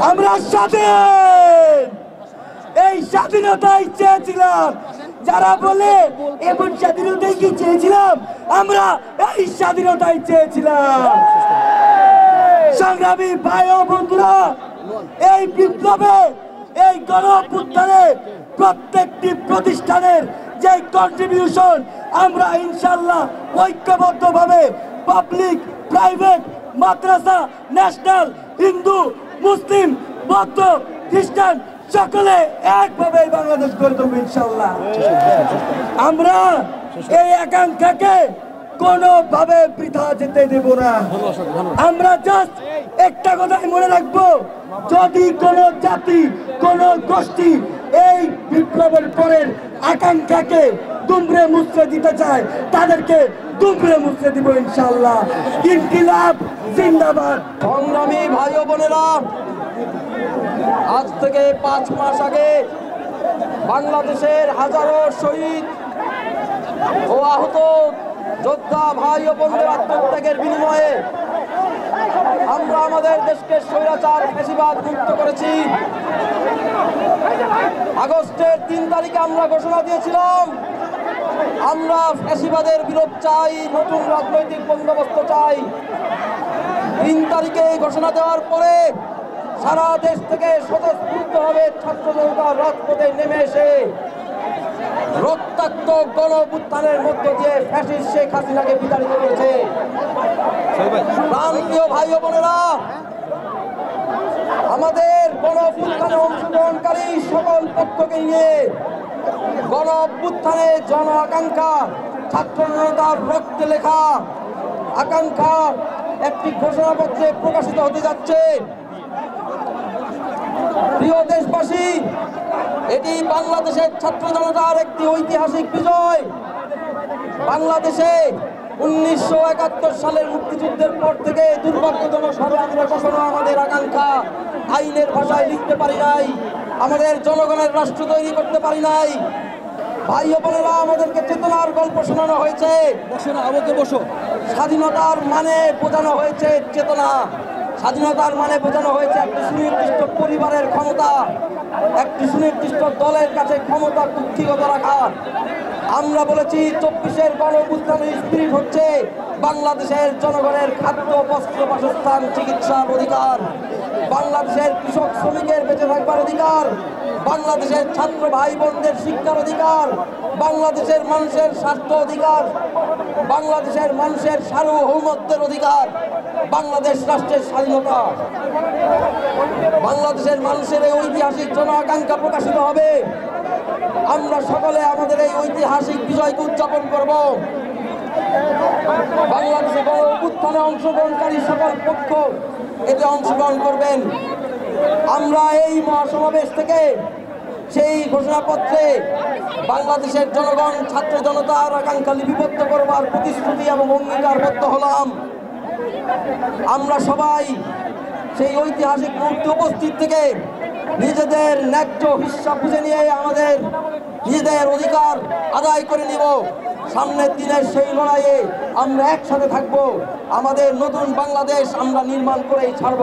আমরা স্বাধীন, এই স্বাধীনতাই চেয়েছিলাম। যারা বলে এমন স্বাধীনতাই কি চেয়েছিলাম, আমরা এই স্বাধীনতাই চেয়েছিলাম। সংগ্রামী ভাই ও বন্ধুরা, এই বিপ্লবে, এই গণঅভ্যুত্থানে প্রত্যেকটি প্রতিষ্ঠানের যে কন্ট্রিবিউশন, আমরা ইনশাআল্লাহ ঐক্যবদ্ধভাবে পাবলিক, প্রাইভেট, মাদ্রাসা, ন্যাশনাল, হিন্দু, মুসলিম, বৌদ্ধ, খ্রিস্টান সকলে একভাবে বাংলাদেশ গড়ে তুলব ইনশাআল্লাহ। আমরা এই আকাঙ্ক্ষাকে কোনোভাবে বৃথা যেতে দেব না। আমরা জাস্ট একটা কথাই মনে রাখবো, যদি কোনো জাতি, কোনো গোষ্ঠী এই বিপ্লবের পরের আকাঙ্ক্ষাকে দুমড়ে মুচড়ে দিতে চায়, তাদেরকে দুমড়ে মুচড়ে দিব ইনশাআল্লাহ। ইনকিলাব জিন্দাবাদ। সংগ্রামী ভাই ও বোনেরা, আজ থেকে 5 মাস আগে বাংলাদেশের হাজারো শহীদ ও আহত যোদ্ধা ভাই ও বোনদের আত্মত্যাগের বিনিময়ে আমরা আমাদের দেশকে স্বৈরাচার ফ্যাসিবাদ মুক্ত করেছি। আগস্টের 3 তারিখে আমরা ঘোষণা দিয়েছিলাম, আমরা ফ্যাসিবাদের বিরোধ চাই, নতুন রাজনৈতিক বন্দোবস্ত চাই। 3 তারিখে ঘোষণা দেওয়ার পরে সারা দেশ থেকে স্বতঃস্ফূর্তভাবে ছাত্র জনতা রাজপথে নেমে এসে রক্তাক্ত গণঅভ্যুত্থানের মধ্য দিয়ে ফ্যাসিস্ট শেখ হাসিনাকে বিতাড়িত করেছে। প্রান্তীয় ভাই ও বোনেরা, আমাদের গণঅভ্যুত্থানে অংশগ্রহণকারী সকল পক্ষকে নিয়ে গণঅভ্যুত্থানে জন আকাঙ্ক্ষা, ছাত্র জনতার রক্তে লেখা আকাঙ্ক্ষা একটি ঘোষণাপত্রে প্রকাশিত হতে যাচ্ছে। প্রিয় দেশবাসী, এটি বাংলাদেশের ছাত্র জনতার একটি ঐতিহাসিক বিজয়। বাংলাদেশে 1971 সালের মুক্তিযুদ্ধের পর থেকে দুর্ভাগ্যজনকভাবে আমরা কখনো আমাদের আকাঙ্ক্ষা আইনের ভাষায় লিখতে পারি নাই, আমাদের জনগণের রাষ্ট্র তৈরি করতে পারি নাই। ভাই ও বোনেরা, আমাদেরকে চেতনার গল্প শোনানো হয়েছে। স্বাধীনতার মানে বোঝানো হয়েছে চেতনা, স্বাধীনতার মানে বোঝানো হয়েছে একটি সুনির্দিষ্ট পরিবারের ক্ষমতা, একটি সুনির্দিষ্ট দলের কাছে ক্ষমতা কুক্ষিগত রাখা। আমরা বলেছি 24-এর গণঅভ্যুত্থানের স্পিরিট হচ্ছে বাংলাদেশের জনগণের খাদ্য, বস্ত্র, বাসস্থান, চিকিৎসার অধিকার, বাংলাদেশের কৃষক শ্রমিকের বেঁচে থাকবার অধিকার, বাংলাদেশের ছাত্র ভাই বোনদের শিক্ষার অধিকার, বাংলাদেশের মানুষের স্বাস্থ্য অধিকার, বাংলাদেশের মানুষের সার্বভৌমত্বের অধিকার, বাংলাদেশ রাষ্ট্রের স্বাধীনতা। বাংলাদেশের মানুষের এই ঐতিহাসিক জন আকাঙ্ক্ষা প্রকাশিত হবে। আমরা সকলে আমাদের এই ঐতিহাসিক বিজয়কে উদযাপন করব। বাংলাদেশে গণঅভ্যুত্থানে অংশগ্রহণকারী সকল পক্ষ এতে অংশগ্রহণ করবেন। আমরা এই মহাসমাবেশ থেকে সেই ঘোষণাপত্রে বাংলাদেশের জনগণ, ছাত্র জনতার আকাঙ্ক্ষা লিপিবদ্ধ করবার প্রতিশ্রুতি এবং অঙ্গীকারবদ্ধ হলাম। আমরা সবাই সেই ঐতিহাসিক মুহূর্তে উপস্থিত থেকে নিজেদের ন্যায্য হিস্সা বুঝে নিয়ে আমাদের নিজেদের অধিকার আদায় করে নিব। সামনের দিনের সেই লড়াইয়ে আমরা একসাথে থাকব। আমাদের নতুন বাংলাদেশ আমরা নির্মাণ করেই ছাড়ব।